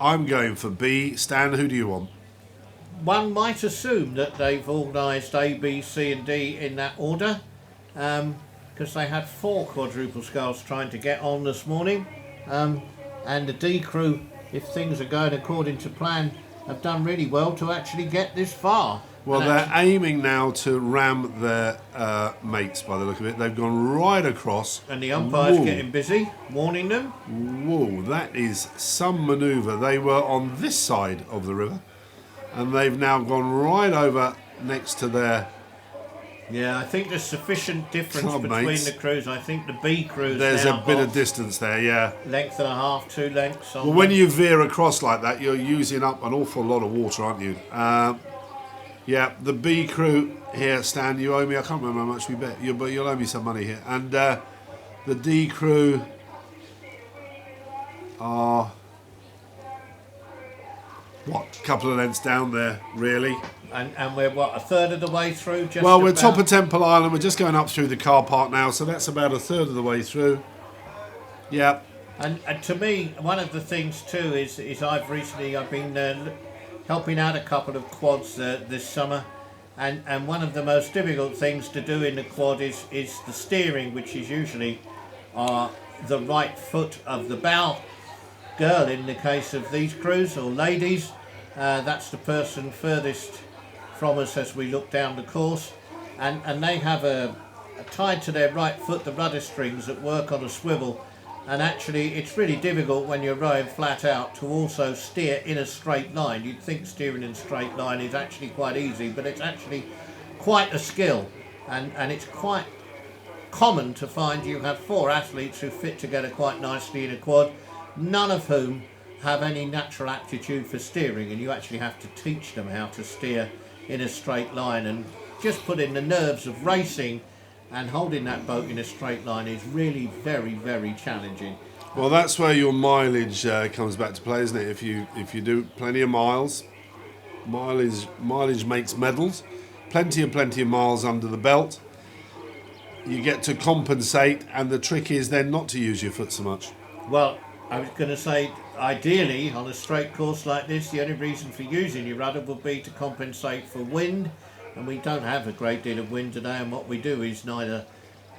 I'm going for B. Stan, who do you want? One might assume that they've organised A, B, C and D in that order, because they had 4 quadruple sculls trying to get on this morning, and the D crew, if things are going according to plan, have done really well to actually get this far. Well, they're aiming now to ram their mates by the look of it. They've gone right across. And the umpire's Whoa. getting busy, warning them. Whoa, that is some manoeuvre. They were on this side of the river, and they've now gone right over next to their... Yeah, I think there's sufficient difference Club between mates. the crews. I think the B crew's There's now a bit of got distance there, yeah. length and a half, 2 lengths. On Well, when you veer across like that, you're using up an awful lot of water, aren't you? Yeah, the B crew here, Stan, you owe me, I can't remember how much we bet, but you'll owe me some money here. And the D crew are, what, a couple of lengths down there, really. And we're, what, a third of the way through? Just Well, we're about? top of Temple Island, we're just going up through the car park now, so that's about a third of the way through. Yeah. And to me, one of the things too is I've been helping out a couple of quads this summer, and one of the most difficult things to do in the quad is the steering, which is usually the right foot of the bow girl in the case of these crews, or ladies. That's the person furthest from us as we look down the course, and they have tied to their right foot the rudder strings that work on a swivel. And actually, it's really difficult when you're rowing flat out to also steer in a straight line. You'd think steering in a straight line is actually quite easy, but it's actually quite a skill. And it's quite common to find you have 4 athletes who fit together quite nicely in a quad, none of whom have any natural aptitude for steering, and you actually have to teach them how to steer in a straight line. And just putting the nerves of racing and holding that boat in a straight line is really very, very challenging. Well, that's where your mileage comes back to play, isn't it? If you do plenty of miles, mileage makes medals. Plenty of miles under the belt, you get to compensate, and the trick is then not to use your foot so much. Well, I was going to say, ideally, on a straight course like this, the only reason for using your rudder would be to compensate for wind. And we don't have a great deal of wind today, and what we do is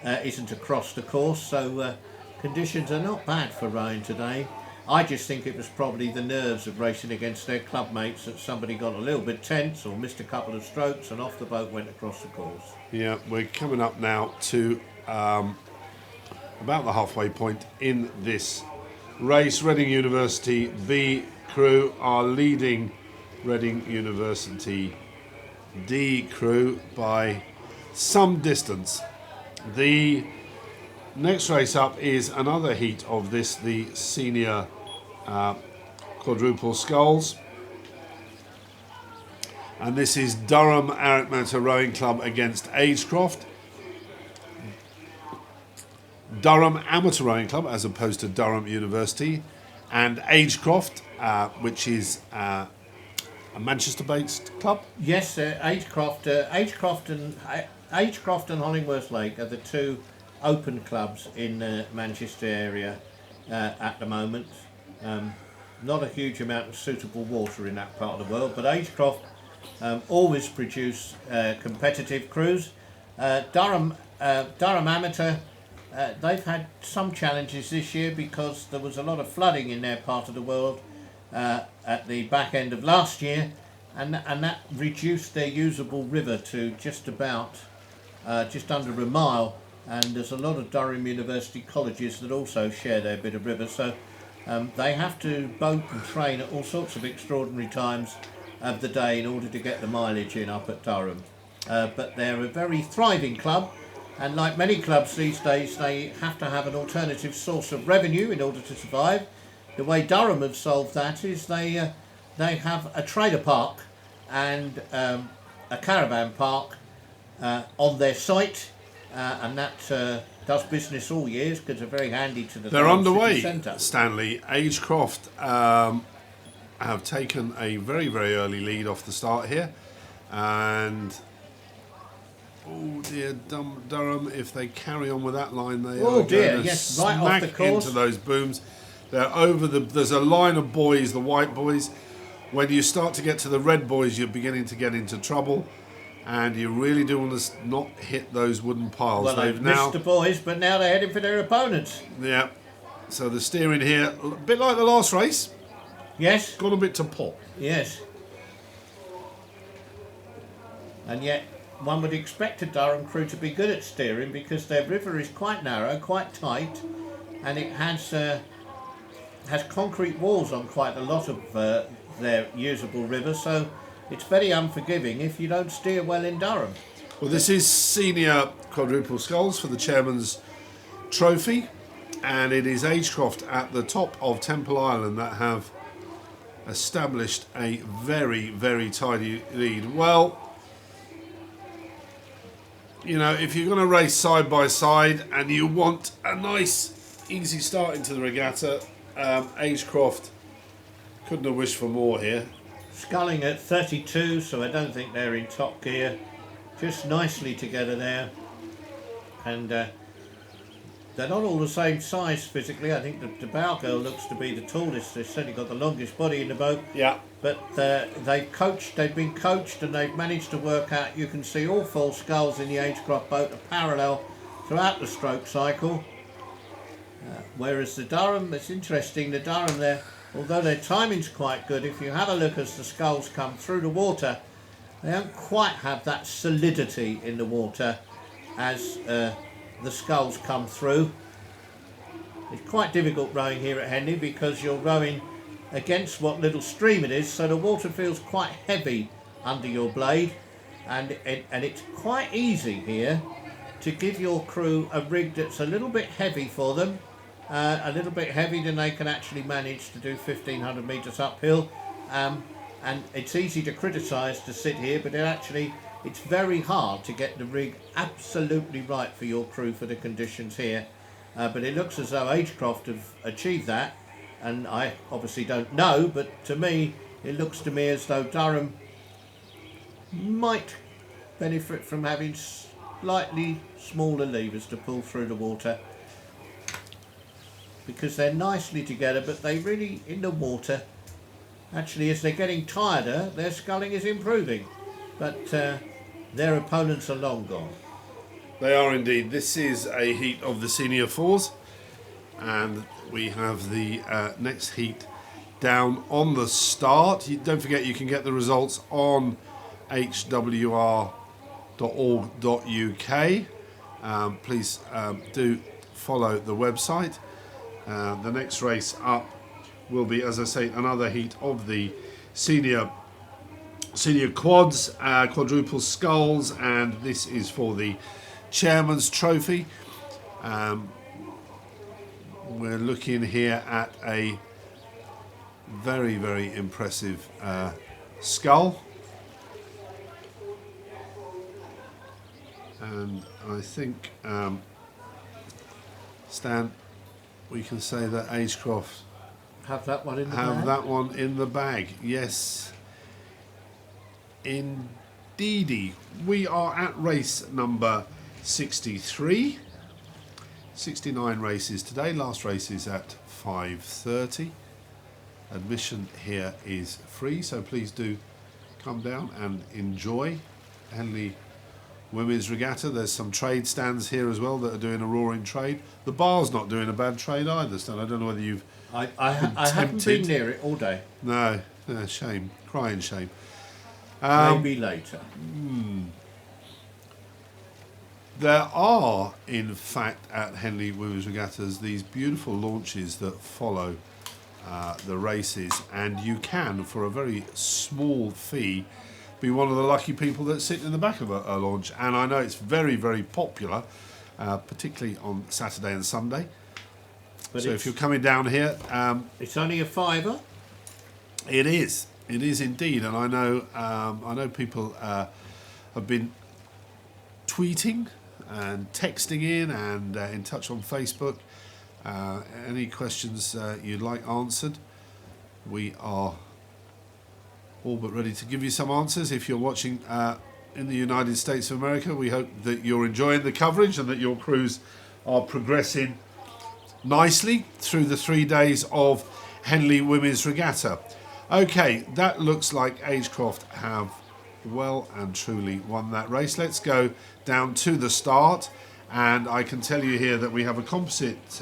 isn't across the course, so conditions are not bad for rowing today. I just think it was probably the nerves of racing against their club mates that somebody got a little bit tense or missed a couple of strokes, and off the boat went across the course. Yeah, we're coming up now to about the halfway point in this race. Reading University B crew are leading Reading University D crew by some distance. The next race up is another heat of this, the senior quadruple sculls, and this is Durham Arithmeta Rowing Club against AG Croft. Durham Amateur Rowing Club as opposed to Durham University, and AG Croft, which is a Manchester-based club. Yes, AG Croft and Hollingworth Lake are the 2 open clubs in the Manchester area at the moment. Not a huge amount of suitable water in that part of the world, but AG Croft always produce competitive crews. Durham Amateur, they've had some challenges this year because there was a lot of flooding in their part of the world at the back end of last year, and that reduced their usable river to just under a mile, and there's a lot of Durham University colleges that also share their bit of river, so they have to boat and train at all sorts of extraordinary times of the day in order to get the mileage in up at Durham. But they're a very thriving club, and like many clubs these days, they have to have an alternative source of revenue in order to survive. The way Durham have solved that is they have a trailer park and a caravan park on their site, and that does business all years because they're very handy to the. They're underway, centre. Stanley. AG Croft have taken a very, very early lead off the start here, and oh dear, Durham, if they carry on with that line, they are going to right off the course into those booms. They're over there's a line of boys, the white boys. When you start to get to the red boys, you're beginning to get into trouble, and you really do want to not hit those wooden piles. Well, they've missed the boys, but now they're heading for their opponents. Yeah. So the steering here, a bit like the last race. Yes. Got a bit to pop. Yes. And yet, one would expect a Durham crew to be good at steering because their river is quite narrow, quite tight, and it has concrete walls on quite a lot of their usable river, so it's very unforgiving if you don't steer well in Durham. Well, this is senior quadruple sculls for the chairman's trophy, and it is AG Croft at the top of Temple Island that have established a very, very tidy lead. Well, you know, if you're going to race side by side and you want a nice, easy start into the regatta, AG Croft couldn't have wished for more here. Sculling at 32, so I don't think they're in top gear. Just nicely together there. And they're not all the same size physically. I think the bow girl looks to be the tallest. They've certainly got the longest body in the boat. Yeah. But they've been coached and they've managed to work out. You can see all full sculls in the AG Croft boat are parallel throughout the stroke cycle. Whereas the Durham, it's interesting, the Durham there, although their timing's quite good, if you have a look as the sculls come through the water, they don't quite have that solidity in the water as the sculls come through. It's quite difficult rowing here at Henley because you're rowing against what little stream it is, so the water feels quite heavy under your blade, and it's quite easy here to give your crew a rig that's a little bit heavy for them, a little bit heavier than they can actually manage to do 1500 metres uphill, and it's easy to criticise to sit here, but it's very hard to get the rig absolutely right for your crew for the conditions here. But it looks as though AG Croft have achieved that, and I obviously don't know, but to me it looks to me as though Durham might benefit from having slightly smaller levers to pull through the water, because they're nicely together, but they really, in the water, actually as they're getting tireder, their sculling is improving, but their opponents are long gone. They are indeed. This is a heat of the senior fours, and we have the next heat down on the start. Don't forget you can get the results on hwr.org.uk. Please do follow the website. The next race up will be, as I say, another heat of the senior quads, quadruple sculls, and this is for the chairman's trophy. We're looking here at a very, very impressive scull, and I think Stan, we can say that AG Croft Have that one in the bag? Have that one in the bag, yes. Indeedy. We are at race number 63. 69 races today. Last race is at 5:30. Admission here is free, so please do come down and enjoy Henley Women's Regatta. There's some trade stands here as well that are doing a roaring trade. The bar's not doing a bad trade either, Stan. I don't know whether you've I haven't been near it all day. No, shame. Crying shame. Maybe later. There are, in fact, at Henley Women's Regattas, these beautiful launches that follow the races, and you can, for a very small fee, be one of the lucky people that sit in the back of a launch. And I know it's very, very popular, particularly on Saturday and Sunday. But so if you're coming down here, it's only a £5. It is indeed, and I know people have been tweeting and texting in and in touch on Facebook. Any questions you'd like answered, we are all but ready to give you some answers. If you're watching in the United States of America, we hope that you're enjoying the coverage and that your crews are progressing nicely through the 3 days of Henley Women's Regatta. Okay, that looks like AG Croft have well and truly won that race. Let's go down to the start, and I can tell you here that we have a composite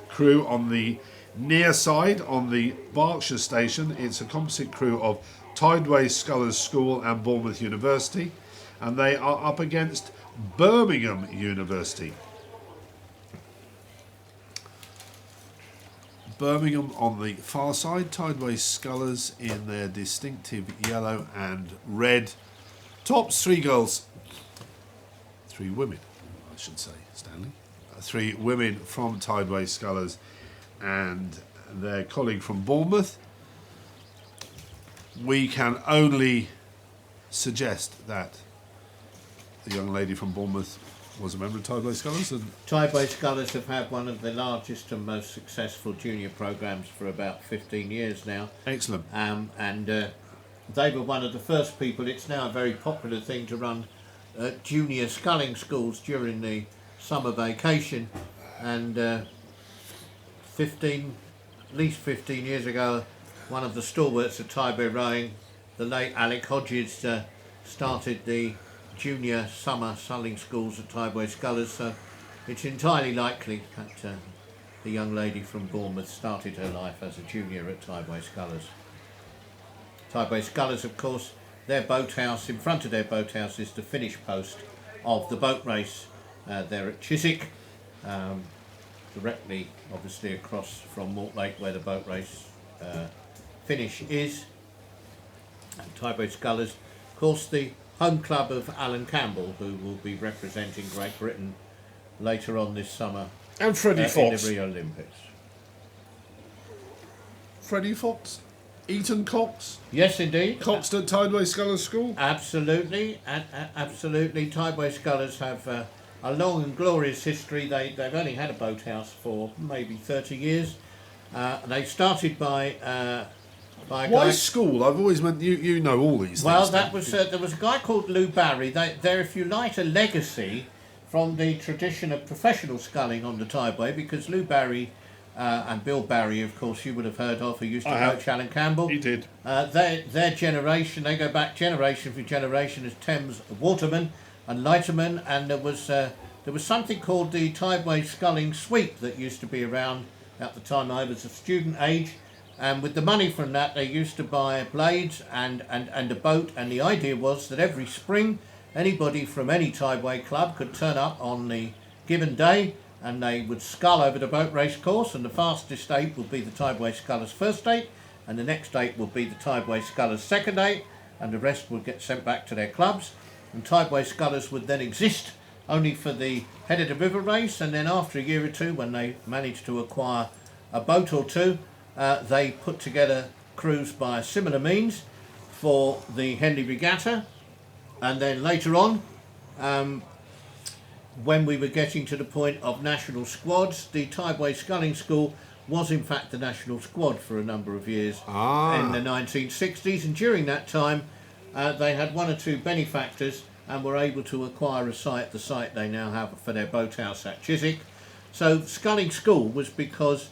crew on the near side on the Berkshire station. It's a composite crew of Tideway Scullers School and Bournemouth University, and they are up against Birmingham University. Birmingham on the far side, Tideway Scullers in their distinctive yellow and red tops. 3 girls, 3 women, I should say, Stanley. 3 women from Tideway Scullers and their colleague from Bournemouth. We can only suggest that the young lady from Bournemouth was a member of Tideway Scullers. And Tideway Scullers have had one of the largest and most successful junior programs for about 15 years now. excellent. And they were one of the first people. It's now a very popular thing to run junior sculling schools during the summer vacation. And at least 15 years ago, one of the stalwarts of Tideway rowing, the late Alec Hodges, started the junior summer sculling schools at Tideway Scullers, so it's entirely likely that the young lady from Bournemouth started her life as a junior at Tideway Scullers. Tideway Scullers, of course, their boathouse, in front of their boathouse is the finish post of the boat race. They're at Chiswick, directly obviously across from Mortlake where the boat race finish is. And Tideway Scullers, of course, the home club of Alan Campbell, who will be representing Great Britain later on this summer And Freddie in Fox. the Rio Olympics. Freddie Fox, Eton Cox, Yes, indeed. Coxed at Tideway Scullers School. Absolutely, absolutely. Tideway Scullers have a long and glorious history. They've only had a boathouse for maybe 30 years. They started by a Why guy. school? I've always meant you know all these Well, things. that was there was a guy called Lou Barry. They're, if you like, a legacy from the tradition of professional sculling on the Tideway, because Lou Barry and Bill Barry, of course, you would have heard of, who used to I have. coach Alan Campbell. He did. Their generation, they go back generation for generation as Thames watermen and lightermen, and there was something called the Tideway Sculling Sweep that used to be around at the time I was of student age. And with the money from that, they used to buy blades and a boat. And the idea was that every spring, anybody from any Tideway club could turn up on the given day, and they would scull over the boat race course. And the fastest date would be the Tideway Scullers first date, and the next date would be the Tideway Scullers second date, and the rest would get sent back to their clubs. And Tideway Scullers would then exist only for the head of the river race, and then after a year or two, when they managed to acquire a boat or two, they put together crews by similar means for the Henley Regatta, and then later on, when we were getting to the point of national squads, the Tideway Sculling School was in fact the national squad for a number of years in the 1960s, and during that time they had 1 or 2 benefactors and were able to acquire the site they now have for their boathouse at Chiswick. So Sculling School was because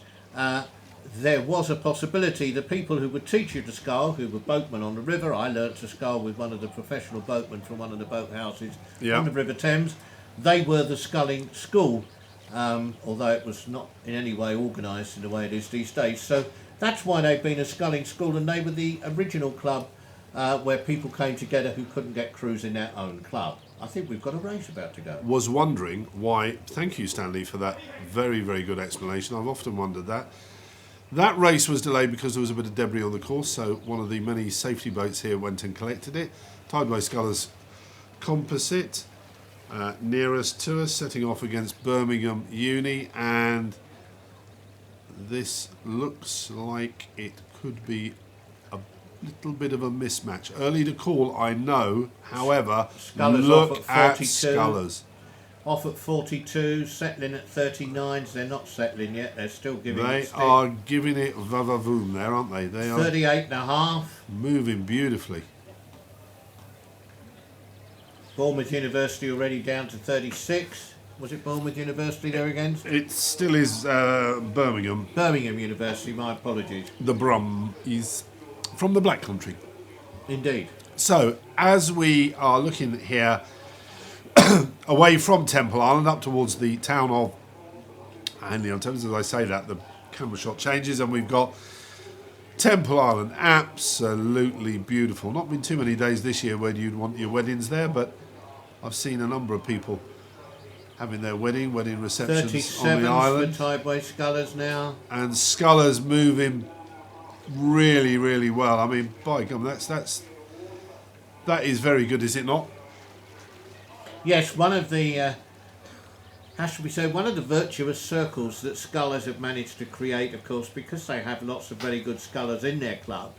there was a possibility the people who would teach you to scull, who were boatmen on the river. I learnt to scull with one of the professional boatmen from one of the boathouses on the River Thames. They were the sculling school, although it was not in any way organised in the way it is these days. So that's why they've been a sculling school, and they were the original club where people came together who couldn't get crews in their own club. I think we've got a race about to go. Was wondering why. Thank you, Stanley, for that very, very good explanation. I've often wondered that. That race was delayed because there was a bit of debris on the course, so one of the many safety boats here went and collected it. Tideway Scullers composite nearest to us, setting off against Birmingham Uni, and this looks like it could be a little bit of a mismatch. Early to call, I know, however, Scullers look off at at 42. Scullers. Off at 42, settling at 39s. They're not settling yet. They're still giving They it stick. are giving it va-va-voom there, aren't they? They are 38 and a half. moving beautifully. Bournemouth University already down to 36. Was it Bournemouth University they're against? It still is Birmingham. Birmingham University, my apologies. The Brum is from the Black Country. Indeed. So, as we are looking here away from Temple Island up towards the town of Henley, on Thames, as I say that, the camera shot changes and we've got Temple Island, absolutely beautiful. Not been too many days this year where you'd want your weddings there, but I've seen a number of people having their wedding receptions 37 on the island. for Tideway Scullers now. And Scullers moving really, really well. I mean, by God, that is very good, is it not? Yes, one of the, how should we say, one of the virtuous circles that Scullers have managed to create, of course, because they have lots of very good Scullers in their club,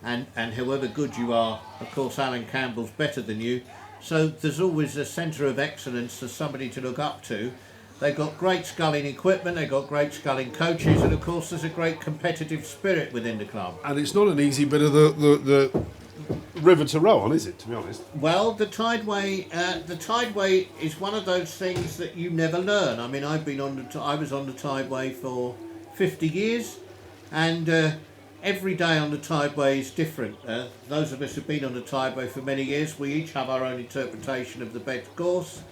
and however good you are, of course, Alan Campbell's better than you. So there's always a centre of excellence for somebody to look up to. They've got great sculling equipment, they've got great sculling coaches, and of course there's a great competitive spirit within the club. And it's not an easy bit of the river to row on, is it, to be honest? Well, the Tideway is one of those things that you never learn. I mean, I was on the Tideway for 50 years, and every day on the Tideway is different. Those of us who've been on the Tideway for many years, we each have our own interpretation of the best course.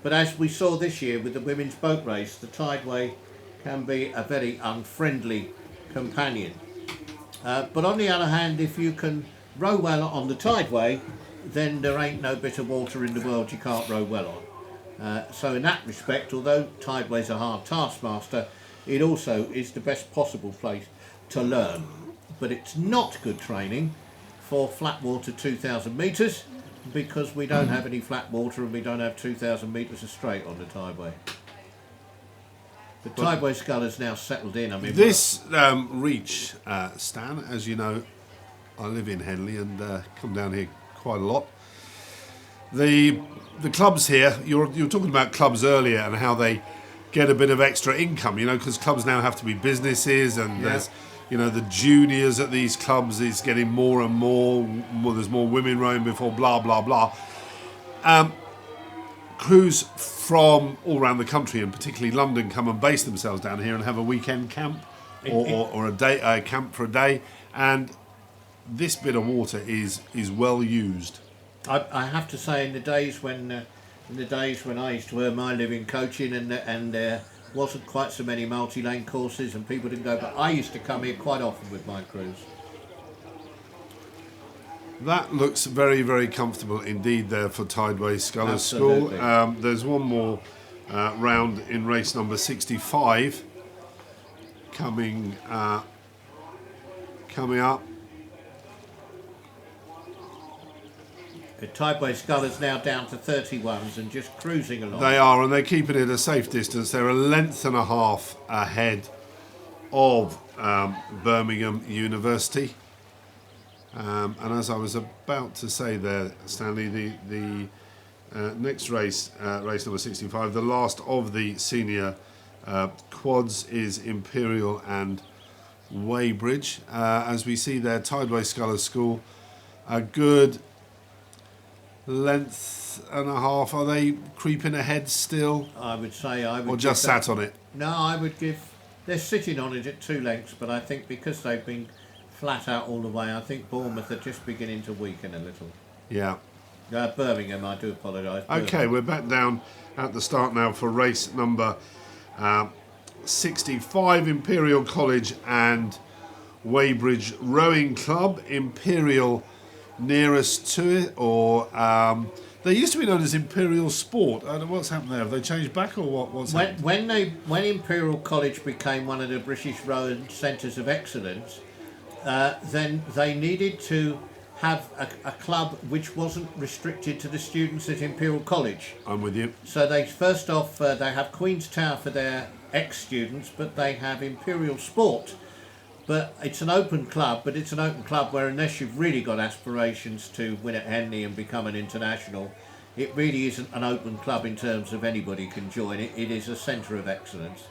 But as we saw this year with the women's boat race, the Tideway can be a very unfriendly companion. But on the other hand, if you can row well on the Tideway, then there ain't no bit of water in the world you can't row well on. So in that respect, although Tideway's a hard taskmaster, it also is the best possible place to learn. But it's not good training for flat water 2,000 metres, because we don't have any flat water and we don't have 2,000 metres of straight on the Tideway. The Tideway Scullers now settled in. I mean, this reach, Stan, as you know, I live in Henley and come down here quite a lot. The clubs here, you're talking about clubs earlier and how they get a bit of extra income, you know, because clubs now have to be businesses, and there's, you know, the juniors at these clubs is getting more and more. There's more women rowing before, blah blah blah. Crews from all around the country, and particularly London, come and base themselves down here and have a weekend camp or a day camp for a day, and this bit of water is well used. I have to say, in the days when I used to earn my living coaching, and there wasn't quite so many multi-lane courses and people didn't go, but I used to come here quite often with my crews. That looks very, very comfortable indeed there for Tideway Scullers School. There's one more round in race number 65 coming up. Tideway Scullers now down to 31s and just cruising along. They are, and they're keeping it a safe distance. They're a length and a half ahead of Birmingham University. And as I was about to say there, Stanley, the next race, race number 65, the last of the senior quads, is Imperial and Weybridge. As we see there, Tideway Scullers School, a good length and a half. Are they creeping ahead still? I would say I would. Or just sat on it? No, I would give. They're sitting on it at 2 lengths, but I think because they've been flat out all the way, I think Bournemouth are just beginning to weaken a little. Yeah. Birmingham, I do apologise. Okay, we're back down at the start now for race number 65, Imperial College and Weybridge Rowing Club. Imperial nearest to it, or they used to be known as Imperial Sport. I don't know what's happened there. Have they changed back, or what's happened? When Imperial College became one of the British rowing centres of excellence, then they needed to have a club which wasn't restricted to the students at Imperial College. I'm with you. So they first off they have Queen's Tower for their ex-students, but they have Imperial Sport. But it's an open club, but it's an open club where, unless you've really got aspirations to win at Henley and become an international, it really isn't an open club in terms of anybody can join it. It is a centre of excellence.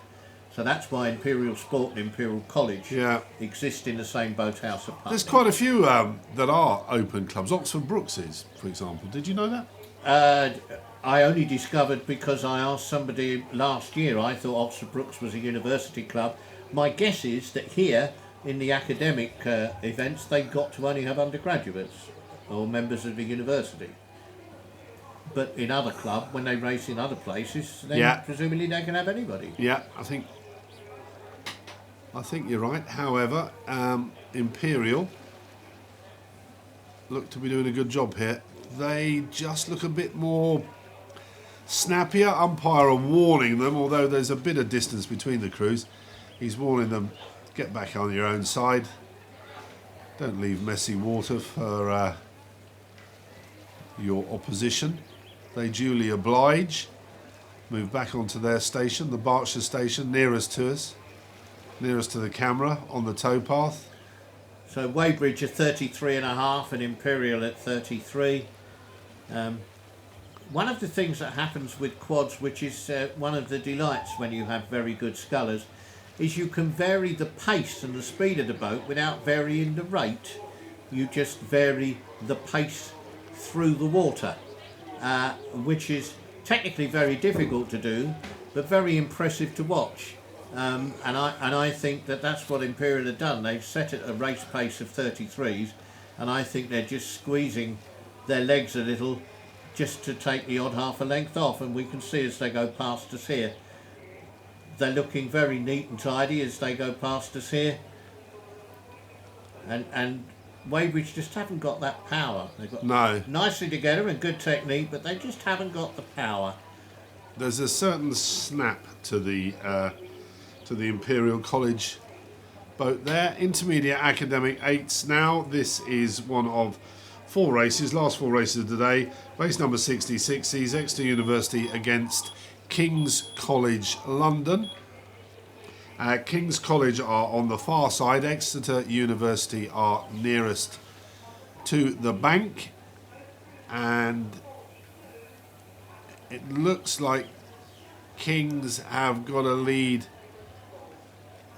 So that's why Imperial Sport and Imperial College exist in the same boathouse apartment. There's quite a few that are open clubs. Oxford Brooks is, for example. Did you know that? I only discovered because I asked somebody last year. I thought Oxford Brookes was a university club. My guess is that here, in the academic events, they've got to only have undergraduates or members of the university. But in other clubs, when they race in other places, then presumably they can have anybody. Yeah, I think you're right. However, Imperial look to be doing a good job here. They just look a bit more snappier. Umpire are warning them, although there's a bit of distance between the crews. He's warning them, get back on your own side. Don't leave messy water for your opposition. They duly oblige. Move back onto their station, the Berkshire station, nearest to us. Nearest to the camera on the towpath. So Weybridge at 33.5 and Imperial at 33. One of the things that happens with quads, which is one of the delights when you have very good scullers, is you can vary the pace and the speed of the boat without varying the rate. You just vary the pace through the water, which is technically very difficult to do, but very impressive to watch. And I think that's what Imperial have done. They've set it a race pace of 33s, and I think they're just squeezing their legs a little just to take the odd half a length off. And we can see as they go past us here, they're looking very neat and tidy as they go past us here. And Weybridge just haven't got that power. They've got nicely together and good technique, but they just haven't got the power. There's a certain snap to the Imperial College boat there. Intermediate academic 8s now. This is one of 4 races, last 4 races of the day. Race number 66 sees Exeter University against King's College London. King's College are on the far side. Exeter University are nearest to the bank, and it looks like King's have got a lead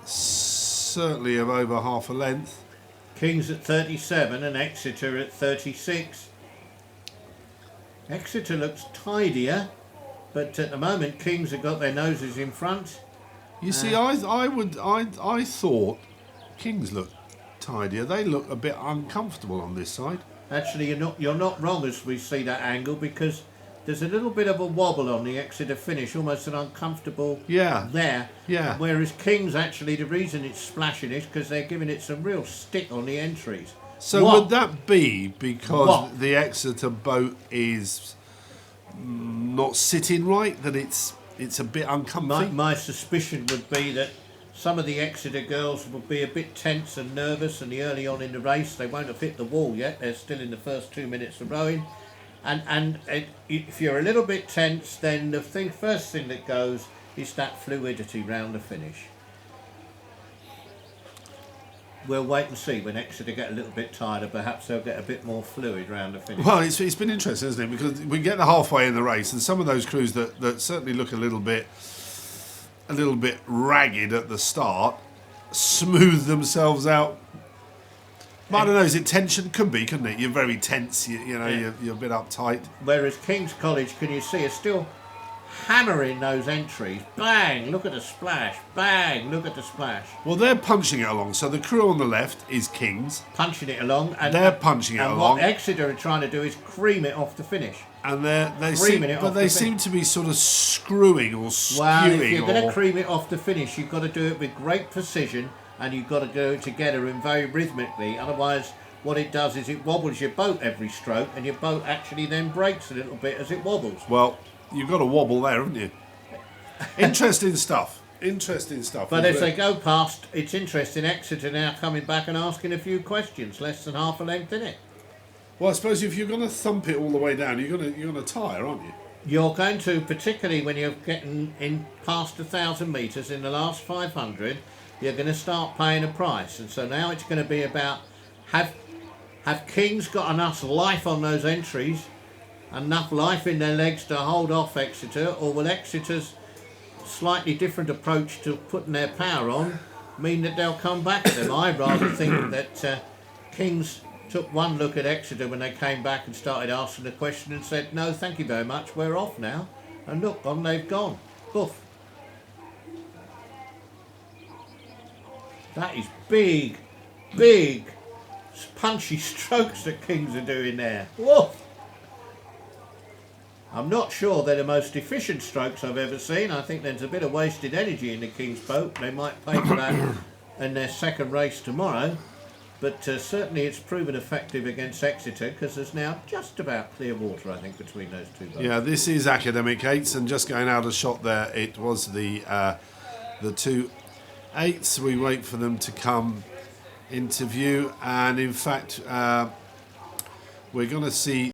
certainly of over half a length. King's at 37 and Exeter at 36. Exeter looks tidier, but at the moment King's have got their noses in front. You see, I thought King's looked tidier. They look a bit uncomfortable on this side. Actually, you're not wrong as we see that angle, because there's a little bit of a wobble on the Exeter finish, almost an uncomfortable there. Yeah. Whereas King's, actually, the reason it's splashing is because they're giving it some real stick on the entries. So would that be because the Exeter boat is not sitting right, that it's a bit uncomfortable? My suspicion would be that some of the Exeter girls will be a bit tense and nervous, and early on in the race they won't have hit the wall yet. They're still in the first 2 minutes of rowing. And if you're a little bit tense, then the first thing that goes is that fluidity round the finish. We'll wait and see. When Exeter get a little bit tighter, perhaps they'll get a bit more fluid round the finish. Well, it's been interesting, isn't it? Because we get the halfway in the race, and some of those crews that certainly look a little bit ragged at the start smooth themselves out. I don't know, is it tension? Could be, couldn't it? You're very tense, you're a bit uptight. Whereas King's College, can you see, are still hammering those entries. Bang, look at the splash. Bang, look at the splash. Well, they're punching it along. So the crew on the left is King's. Punching it along. And they're punching it along. And what Exeter are trying to do is cream it off the finish. And they seem to be sort of screwing or skewing. Well, if you're going to cream it off the finish, you've got to do it with great precision, and you've got to go together and very rhythmically. Otherwise, what it does is it wobbles your boat every stroke, and your boat actually then breaks a little bit as it wobbles. Well, you've got a wobble there, haven't you? Interesting stuff. Interesting stuff. But as they go past, it's interesting. Exeter now coming back and asking a few questions. Less than half a length in it. Well, I suppose if you're going to thump it all the way down, you're going to tire, aren't you? You're going to, particularly when you're getting in past 1,000 metres in the last 500, you're going to start paying a price. And so now it's going to be about have Kings got enough life on those entries, enough life in their legs to hold off Exeter, or will Exeter's slightly different approach to putting their power on mean that they'll come back at them? I rather think that Kings took one look at Exeter when they came back and started asking the question and said, no, thank you very much, we're off now. And look, on they've gone. Poof. That is big, big, punchy strokes that Kings are doing there. Woof. I'm not sure they're the most efficient strokes I've ever seen. I think there's a bit of wasted energy in the King's boat. They might pay for that in their second race tomorrow. But certainly it's proven effective against Exeter because there's now just about clear water, I think, between those two boats. Yeah, this is Academic 8s, and just going out of shot there, it was the two 8s. We wait for them to come into view, and in fact, we're going to see